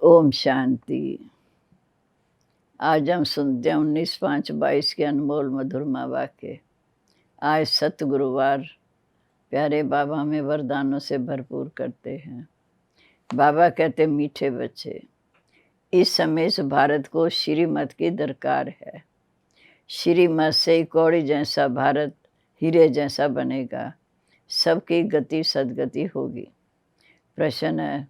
ओम शांति। आज हम सुनते हैं 19/5/22 के अनमोल मधुरमा वाक्य। आज सतगुरुवार प्यारे बाबा हमें वरदानों से भरपूर करते हैं। बाबा कहते मीठे बच्चे, इस समय इस भारत को श्रीमत की दरकार है। श्रीमत से कौड़ी जैसा भारत हीरे जैसा बनेगा। सबकी गति सदगति होगी। प्रश्न है,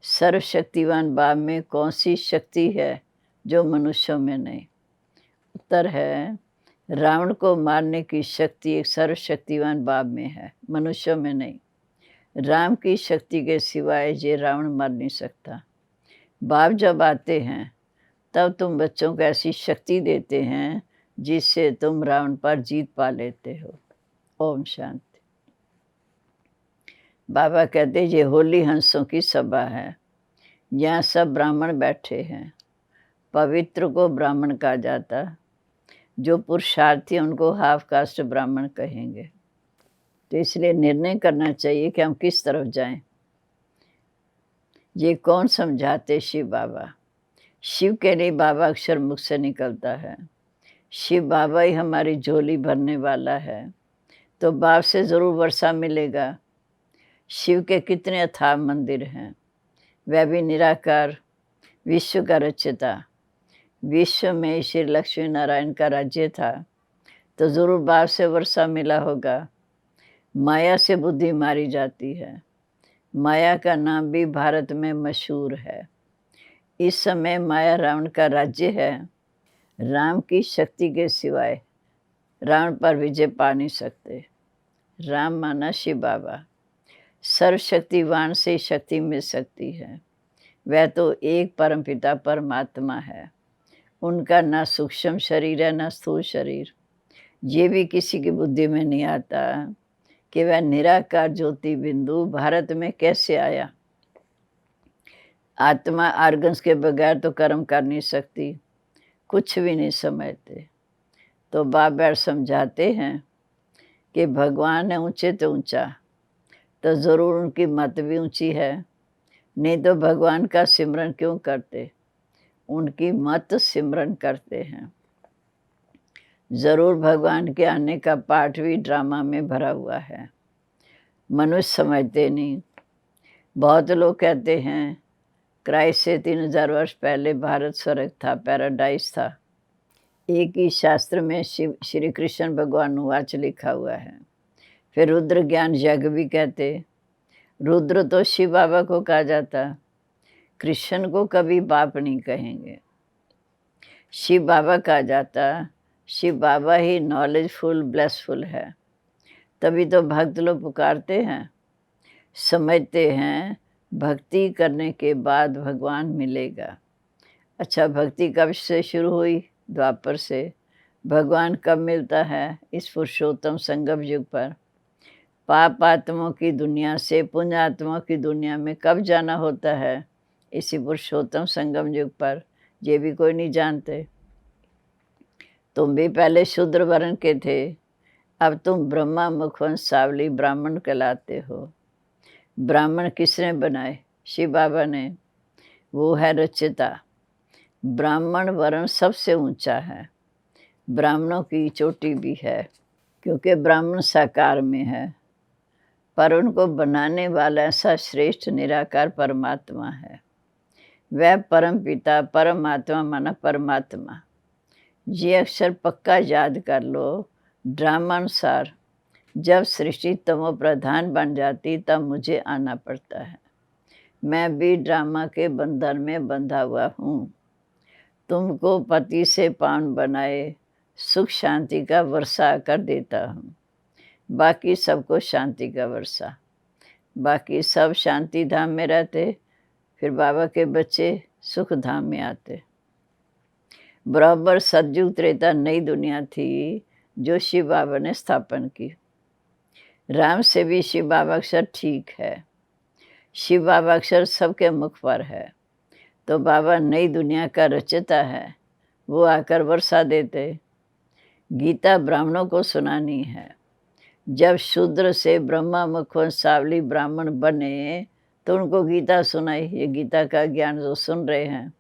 सर्वशक्तिवान बाप में कौन सी शक्ति है जो मनुष्यों में नहीं? उत्तर है, रावण को मारने की शक्ति एक सर्वशक्तिवान बाप में है, मनुष्यों में नहीं। राम की शक्ति के सिवाय ये रावण मार नहीं सकता। बाप जब आते हैं तब तुम बच्चों को ऐसी शक्ति देते हैं जिससे तुम रावण पर जीत पा लेते हो। ओम शांति। बाबा कहते ये होली हंसों की सभा है। यहाँ सब ब्राह्मण बैठे हैं। पवित्र को ब्राह्मण कहा जाता, जो पुरुषार्थी उनको हाफ कास्ट ब्राह्मण कहेंगे। तो इसलिए निर्णय करना चाहिए कि हम किस तरफ जाएं। ये कौन समझाते? शिव बाबा। शिव के लिए बाबा अक्षर मुख से निकलता है। शिव बाबा ही हमारी झोली भरने वाला है, तो बाप से ज़रूर वर्षा मिलेगा। शिव के कितने अथाह मंदिर हैं, वह भी निराकार, विश्व का रचयिता। विश्व में श्री लक्ष्मी नारायण का राज्य था, तो ज़रूर बाप से वर्षा मिला होगा। माया से बुद्धि मारी जाती है। माया का नाम भी भारत में मशहूर है। इस समय माया रावण का राज्य है। राम की शक्ति के सिवाय रावण पर विजय पा नहीं सकते। राम माना शिव बाबा। सर्वशक्तिवान से शक्ति मिल सकती है। वह तो एक परमपिता परमात्मा है। उनका ना सूक्ष्म शरीर है ना स्थूल शरीर। ये भी किसी की बुद्धि में नहीं आता कि वह निराकार ज्योति बिंदु भारत में कैसे आया। आत्मा आर्गन्स के बगैर तो कर्म कर नहीं सकती। कुछ भी नहीं समझते। तो बाप बैठ समझाते हैं कि भगवान है ऊंचे तो ऊंचा, तो ज़रूर उनकी मत भी ऊंची है। नहीं तो भगवान का सिमरन क्यों करते? उनकी मत सिमरन करते हैं। ज़रूर भगवान के आने का पाठ भी ड्रामा में भरा हुआ है। मनुष्य समझते नहीं। बहुत लोग कहते हैं क्राइस्ट से 3000 वर्ष पहले भारत स्वर्ग था, पैराडाइज था। एक ही शास्त्र में शिव श्री कृष्ण भगवान वाच लिखा हुआ है। फिर रुद्र ज्ञान यज्ञ भी कहते। रुद्र तो शिव बाबा को कहा जाता। कृष्ण को कभी बाप नहीं कहेंगे, शिव बाबा कहा जाता। शिव बाबा ही नॉलेजफुल ब्लेसफुल है। तभी तो भक्त लोग पुकारते हैं, समझते हैं भक्ति करने के बाद भगवान मिलेगा। अच्छा, भक्ति कब से शुरू हुई? द्वापर से। भगवान कब मिलता है? इस पुरुषोत्तम संगम युग पर। पाप आत्माओं की दुनिया से पुण्य आत्माओं की दुनिया में कब जाना होता है? इसी पुरुषोत्तम संगम युग पर। ये भी कोई नहीं जानते। तुम भी पहले शूद्र वर्ण के थे, अब तुम ब्रह्मा मुखवंश सावली ब्राह्मण कहलाते हो। ब्राह्मण किसने बनाए? शिव बाबा ने। वो है रचयिता। ब्राह्मण वर्ण सबसे ऊंचा है। ब्राह्मणों की चोटी भी है, क्योंकि ब्राह्मण साकार में है, पर उनको बनाने वाला ऐसा श्रेष्ठ निराकार परमात्मा है। वह परम पिता परमात्मा माना परमात्मा। ये अक्षर पक्का याद कर लो। ड्रामानुसार जब सृष्टि तमो प्रधान बन जाती तब मुझे आना पड़ता है। मैं भी ड्रामा के बंधन में बंधा हुआ हूँ। तुमको पति से पावन बनाए सुख शांति का वर्षा कर देता हूँ। बाकी सबको शांति का वर्षा। बाकी सब शांति धाम में रहते, फिर बाबा के बच्चे सुख धाम में आते। बराबर सतयुग त्रेता नई दुनिया थी जो शिव बाबा ने स्थापन की। राम से भी शिव बाबा अक्षर ठीक है। शिव बाबा अक्षर सबके मुख पर है, तो बाबा नई दुनिया का रचयिता है। वो आकर वर्षा देते। गीता ब्राह्मणों को सुनानी है। जब शूद्र से ब्रह्मा मुखवंश सावली ब्राह्मण बने तो उनको गीता सुनाई। ये गीता का ज्ञान जो सुन रहे हैं,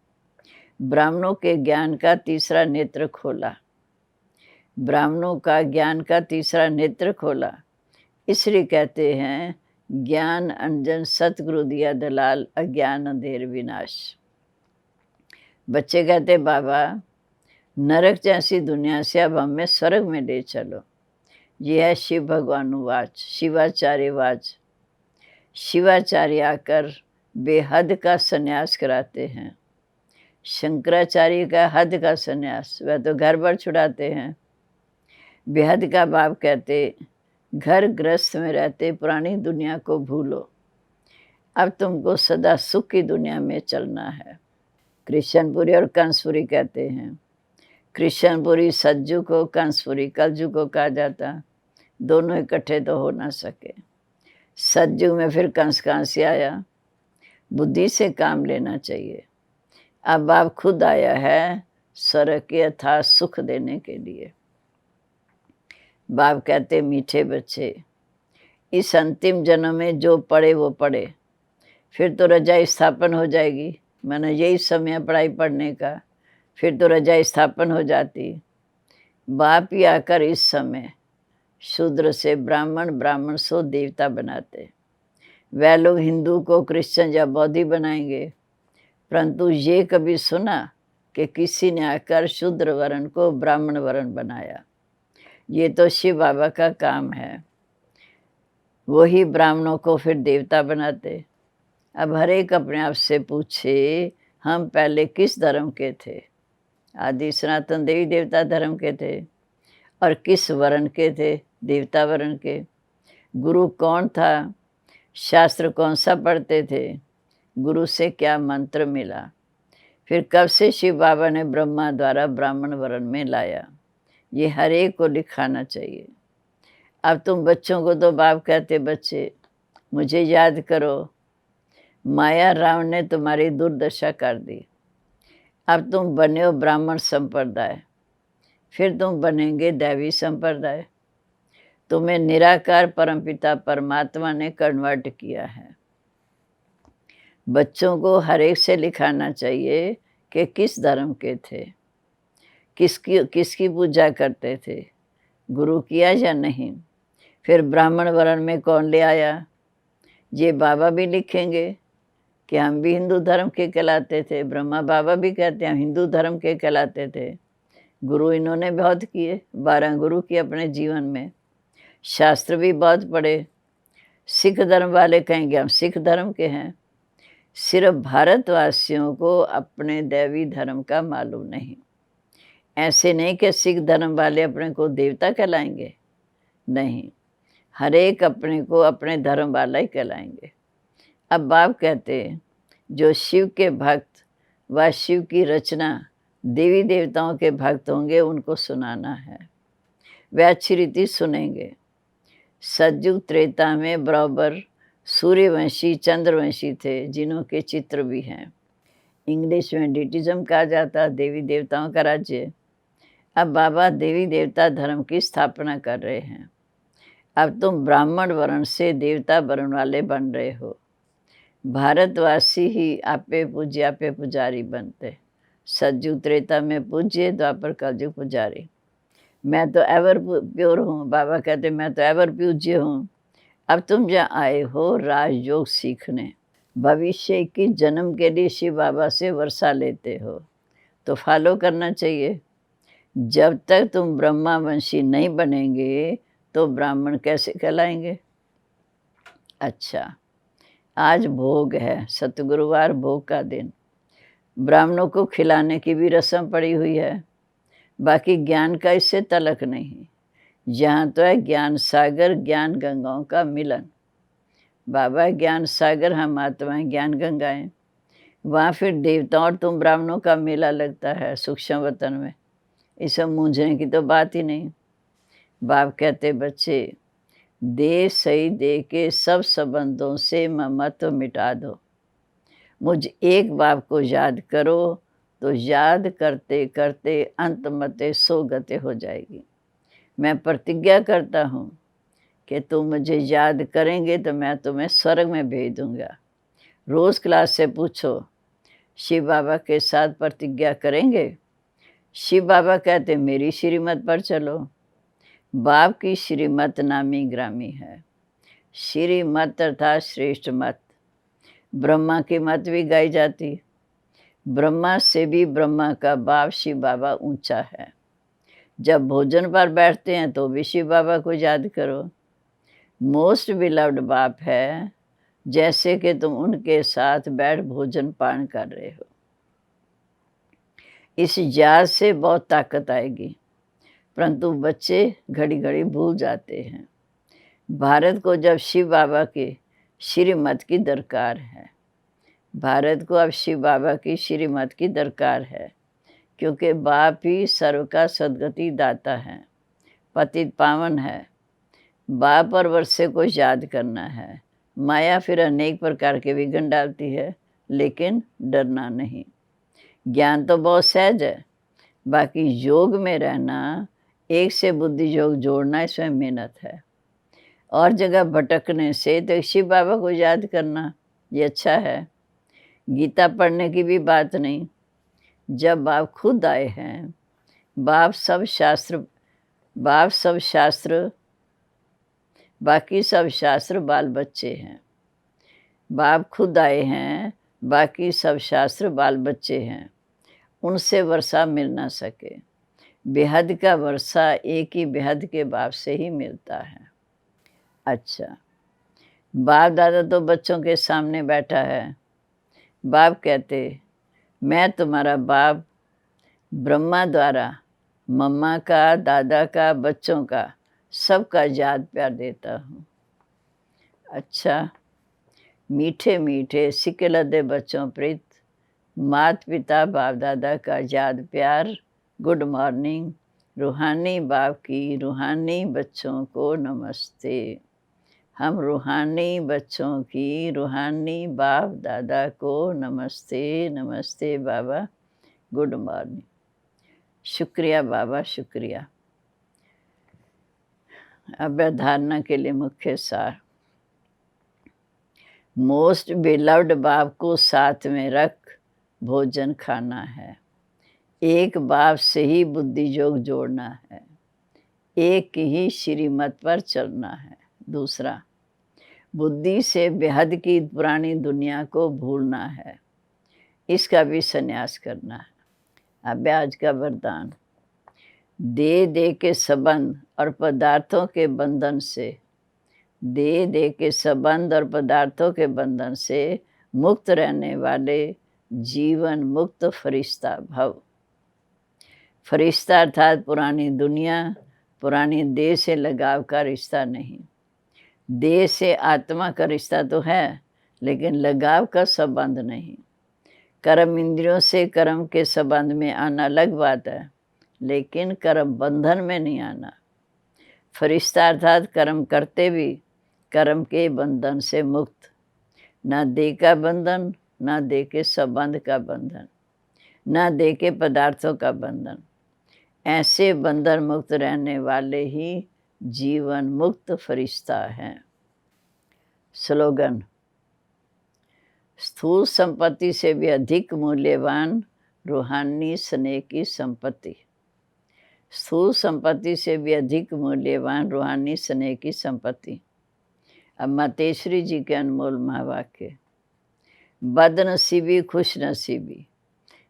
ब्राह्मणों के ज्ञान का तीसरा नेत्र खोला। ब्राह्मणों का ज्ञान का तीसरा नेत्र खोला, इसलिए कहते हैं ज्ञान अंजन सतगुरु दिया दलाल, अज्ञान अंधेर विनाश। बच्चे कहते बाबा नरक जैसी दुनिया से अब हमें स्वर्ग में ले चलो। यह है शिव भगवानुवाच, शिवाचार्य वाच। शिवाचार्य आकर बेहद का संन्यास कराते हैं। शंकराचार्य का हद का संन्यास, वह तो घर भर छुड़ाते हैं। बेहद का बाप कहते घर गृहस्थ में रहते पुरानी दुनिया को भूलो, अब तुमको सदा सुख की दुनिया में चलना है। कृष्णपुरी और कंसपुरी कहते हैं। कृष्णपुरी सज्जू को, कंसपुरी कलजू को कहा जाता। दोनों इकट्ठे तो हो ना सके। सज्जू में फिर कंस कहाँ से आया? बुद्धि से काम लेना चाहिए। अब बाप खुद आया है स्वर्ग के अथाह सुख देने के लिए। बाप कहते मीठे बच्चे, इस अंतिम जन्म में जो पढ़े वो पढ़े, फिर तो रजा स्थापन हो जाएगी। मैंने यही समय पढ़ाई पढ़ने का, फिर तो रजा स्थापन हो जाती। बाप ही आकर इस समय शूद्र से ब्राह्मण, ब्राह्मण से देवता बनाते। वह लोग हिंदू को क्रिश्चियन या बौद्धि बनाएंगे, परंतु ये कभी सुना कि किसी ने आकर शूद्र वर्ण को ब्राह्मण वर्ण बनाया? ये तो शिव बाबा का काम है। वही ब्राह्मणों को फिर देवता बनाते। अब हर एक अपने आप से पूछे, हम पहले किस धर्म के थे? आदि सनातन देवी देवता धर्म के थे। और किस वर्ण के थे? देवता वर्ण के। गुरु कौन था? शास्त्र कौन सा पढ़ते थे? गुरु से क्या मंत्र मिला? फिर कब से शिव बाबा ने ब्रह्मा द्वारा ब्राह्मण वर्ण में लाया? ये हर एक को लिखाना चाहिए। अब तुम बच्चों को तो बाप कहते बच्चे मुझे याद करो, माया रावण ने तुम्हारी दुर्दशा कर दी। अब तुम बने हो ब्राह्मण संप्रदाय, फिर तुम बनेंगे दैवी संप्रदाय। तुम्हें निराकार परमपिता परमात्मा ने कन्वर्ट किया है। बच्चों को हर एक से लिखाना चाहिए कि किस धर्म के थे, किसकी पूजा करते थे, गुरु किया या नहीं। फिर ब्राह्मण वर्ण में कौन ले आया? ये बाबा भी लिखेंगे कि हम भी हिंदू धर्म के कहलाते थे। ब्रह्मा बाबा भी कहते हैं हम हिंदू धर्म के कहलाते थे। गुरु इन्होंने बहुत किए, 12 गुरु किए अपने जीवन में। शास्त्र भी बहुत पढ़े। सिख धर्म वाले कहेंगे हम सिख धर्म के हैं। सिर्फ भारतवासियों को अपने दैवी धर्म का मालूम नहीं। ऐसे नहीं कि सिख धर्म वाले अपने को देवता कहलाएंगे, नहीं, हर एक अपने को अपने धर्म वाला ही कहलाएंगे। अब बाप कहते हैं जो शिव के भक्त व शिव की रचना देवी देवताओं के भक्त होंगे उनको सुनाना है। वे अच्छी रीति सुनेंगे। सतयुग त्रेता में बराबर सूर्यवंशी चंद्रवंशी थे, जिन्हों के चित्र भी हैं। इंग्लिश में डिटिज्म कहा जाता, देवी देवताओं का राज्य। अब बाबा देवी देवता धर्म की स्थापना कर रहे हैं। अब तुम ब्राह्मण वर्ण से देवता वर्ण वाले बन रहे हो। भारतवासी ही आपे पूज्य आपे पुजारी बनते। सतयुग त्रेता में पूज्य, द्वापर कलयुग पुजारी। मैं तो एवर प्योर हूँ। बाबा कहते मैं तो एवर पूज्य हूँ। अब तुम जहाँ आए हो राजयोग सीखने, भविष्य की जन्म के लिए शिव बाबा से वर्षा लेते हो, तो फॉलो करना चाहिए। जब तक तुम ब्रह्मावंशी नहीं बनेंगे तो ब्राह्मण कैसे कहलाएंगे? अच्छा, आज भोग है, सतगुरुवार भोग का दिन। ब्राह्मणों को खिलाने की भी रस्म पड़ी हुई है। बाकी ज्ञान का इससे तलक नहीं। यहाँ तो है ज्ञान सागर, ज्ञान गंगाओं का मिलन। बाबा ज्ञान सागर, हम आत्माएं ज्ञान गंगाएं। वहाँ फिर देवताओं और तुम ब्राह्मणों का मेला लगता है सूक्ष्म वतन में। इसे मूंझने की तो बात ही नहीं। बाप कहते बच्चे दे सही दे के सब संबंधों से ममत्व मिटा दो। मुझ एक बाप को याद करो तो याद करते करते अंत मते सो गते हो जाएगी। मैं प्रतिज्ञा करता हूँ कि तुम मुझे याद करेंगे तो मैं तुम्हें स्वर्ग में भेज दूँगा। रोज़ क्लास से पूछो, शिव बाबा के साथ प्रतिज्ञा करेंगे? शिव बाबा कहते मेरी श्रीमत पर चलो। बाप की श्रीमत नामी ग्रामी है। श्रीमत अर्थात श्रेष्ठ मत। ब्रह्मा की मत भी गाई जाती। ब्रह्मा से भी ब्रह्मा का बाप शिव बाबा ऊंचा है। जब भोजन पर बैठते हैं तो भी शिव बाबा को याद करो। मोस्ट बिलव्ड बाप है, जैसे कि तुम उनके साथ बैठ भोजन पान कर रहे हो। इस याद से बहुत ताकत आएगी, परंतु बच्चे घड़ी घड़ी भूल जाते हैं। भारत को जब शिव बाबा के श्रीमत की दरकार है, भारत को अब शिव बाबा की श्रीमत की दरकार है, क्योंकि बाप ही सर्व का सद्गति दाता है, पतित पावन है। बाप और वर्षे को याद करना है। माया फिर अनेक प्रकार के विघ्न डालती है, लेकिन डरना नहीं। ज्ञान तो बहुत सहज है, बाकी योग में रहना, एक से बुद्धि योग जोड़ना, इसमें मेहनत है। और जगह भटकने से तो शिव बाबा को याद करना ये अच्छा है। गीता पढ़ने की भी बात नहीं। जब बाप खुद आए हैं, बाप सब शास्त्र बाकी सब शास्त्र बाल बच्चे हैं। बाप खुद आए हैं, बाकी सब शास्त्र बाल बच्चे हैं। उनसे वर्षा मिल ना सके। बेहद का वर्षा एक ही बेहद के बाप से ही मिलता है। अच्छा, बाप दादा तो बच्चों के सामने बैठा है। बाप कहते, मैं तुम्हारा बाप ब्रह्मा द्वारा मम्मा का, दादा का, बच्चों का, सबका याद प्यार देता हूँ। अच्छा, मीठे मीठे सिक्के लदे बच्चों प्रीत, मात पिता बाप दादा का याद प्यार, गुड मॉर्निंग। रूहानी बाप की रूहानी बच्चों को नमस्ते। हम रूहानी बच्चों की रूहानी बाप दादा को नमस्ते। नमस्ते बाबा, गुड मॉर्निंग। शुक्रिया बाबा, शुक्रिया। अभ्याधारणा के लिए मुख्य सार। मोस्ट बिलव्ड बाप को साथ में रख भोजन खाना है। एक बाप से ही बुद्धि योग जोड़ना है। एक ही श्रीमत पर चलना है। दूसरा, बुद्धि से बेहद की पुरानी दुनिया को भूलना है, इसका भी संन्यास करना है। अब आज का वरदान। दे के संबंध और पदार्थों के बंधन से, दे के संबंध और पदार्थों के बंधन से मुक्त रहने वाले जीवन मुक्त फरिश्ता भव। फरिश्ता अर्थात पुरानी दुनिया, पुरानी देह से लगाव का रिश्ता नहीं। देह से आत्मा का रिश्ता तो है, लेकिन लगाव का संबंध नहीं। कर्म इंद्रियों से कर्म के संबंध में आना अलग बात है, लेकिन कर्म बंधन में नहीं आना। फरिश्ता अर्थात कर्म करते भी कर्म के बंधन से मुक्त। ना देह का बंधन, ना देह के संबंध का बंधन, ना देह के पदार्थों का बंधन। ऐसे बंधन मुक्त रहने वाले ही जीवन मुक्त फरिश्ता हैं। स्लोगन। स्थूल संपत्ति से भी अधिक मूल्यवान रूहानी स्नेह की संपत्ति। स्थूल संपत्ति से भी अधिक मूल्यवान रूहानी स्नेह की संपत्ति। अब मातेश्वरी जी के अनमोल महावाक्य। बदनसीबी खुश नसीबी,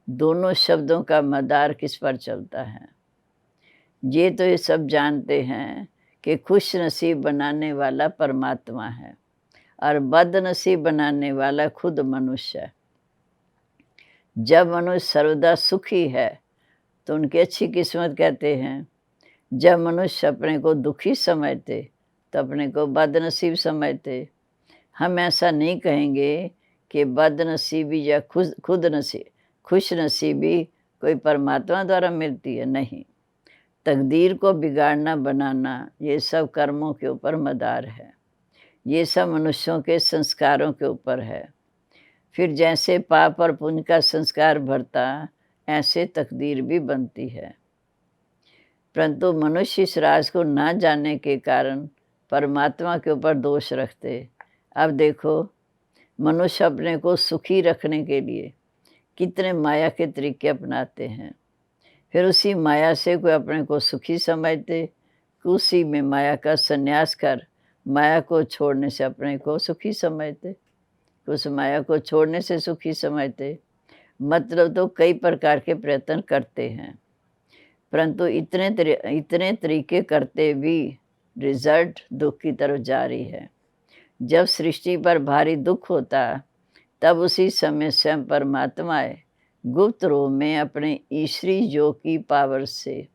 दोनों शब्दों का मदार किस पर चलता है? ये तो ये सब जानते हैं कि खुश नसीब बनाने वाला परमात्मा है और बदनसीब बनाने वाला खुद मनुष्य है। जब मनुष्य सर्वदा सुखी है तो उनकी अच्छी किस्मत कहते हैं। जब मनुष्य अपने को दुखी समझते तो अपने को बदनसीब समझते। हम ऐसा नहीं कहेंगे कि बदनसीबी या खुश नसीबी कोई परमात्मा द्वारा मिलती है, नहीं। तकदीर को बिगाड़ना बनाना ये सब कर्मों के ऊपर मदार है। ये सब मनुष्यों के संस्कारों के ऊपर है। फिर जैसे पाप और पुण्य का संस्कार भरता, ऐसे तकदीर भी बनती है। परंतु मनुष्य इस राज को ना जानने के कारण परमात्मा के ऊपर दोष रखते। अब देखो, मनुष्य अपने को सुखी रखने के लिए कितने माया के तरीके अपनाते हैं। फिर उसी माया से कोई अपने को सुखी समझते, उसी में माया का संन्यास कर माया को छोड़ने से अपने को सुखी समझते, उस माया को छोड़ने से सुखी समझते। मतलब तो कई प्रकार के प्रयत्न करते हैं, परंतु इतने तरीके करते भी रिजल्ट दुख की तरफ जारी है। जब सृष्टि पर भारी दुख होता, तब उसी समय स्वयं परमात्मा गुप्त रूप में अपने ईश्वरी योग की पावर से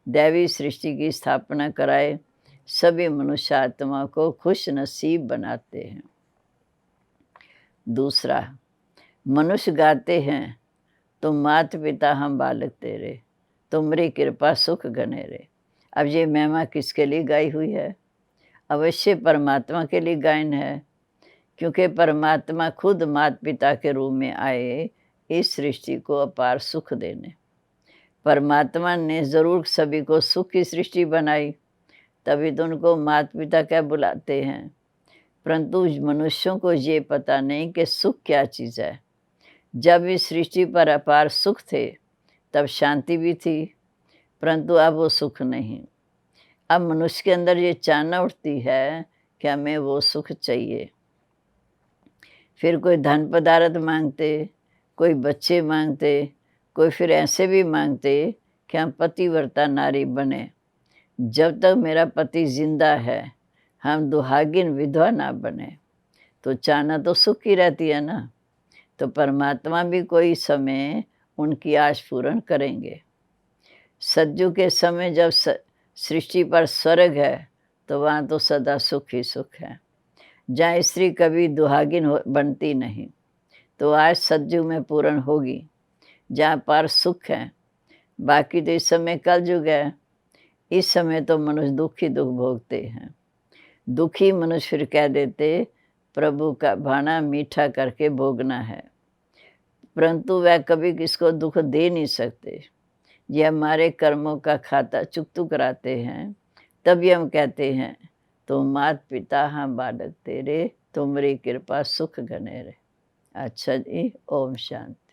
दैवी सृष्टि की स्थापना कराए सभी मनुष्य आत्मा को खुश नसीब बनाते हैं। दूसरा, मनुष्य गाते हैं, तुम माता पिता हम बालक तेरे, तुमरी कृपा सुख घने रे। अब ये महिमा किसके लिए गाई हुई है? अवश्य परमात्मा के लिए गायन है, क्योंकि परमात्मा खुद माता पिता के रूप में आए इस सृष्टि को अपार सुख देने। परमात्मा ने ज़रूर सभी को सुख की सृष्टि बनाई, तभी तो उनको माता पिता क्या बुलाते हैं। परंतु मनुष्यों को ये पता नहीं कि सुख क्या चीज़ है। जब इस सृष्टि पर अपार सुख थे, तब शांति भी थी, परंतु अब वो सुख नहीं। अब मनुष्य के अंदर ये चाहना उठती है कि हमें वो सुख चाहिए। फिर कोई धन पदार्थ मांगते, कोई बच्चे मांगते, कोई फिर ऐसे भी मांगते कि हम पतिव्रता नारी बने। जब तक मेरा पति जिंदा है, हम दुहागिन विधवा ना बने। तो चाहना तो सुख की रहती है ना। तो परमात्मा भी कोई समय उनकी आश पूर्ण करेंगे। सज्जु के समय जब सृष्टि पर स्वर्ग है, तो वहाँ तो सदा सुख ही सुख है। जहाँ स्त्री कभी दुहागिन बनती नहीं, तो आज सज्जु में पूर्ण होगी, जहाँ पर सुख है। बाकी तो इस समय कलयुग है। इस समय तो मनुष्य दुख ही दुख भोगते हैं। दुखी मनुष्य फिर कह देते, प्रभु का भाना मीठा करके भोगना है, परंतु वह कभी किसको दुख दे नहीं सकते। ये हमारे कर्मों का खाता चुकतू कराते हैं, तभी हम कहते हैं, तो मात पिता हम बालक तेरे, तुमरी कृपा सुख घने रे। अच्छा जी, ओम शांति।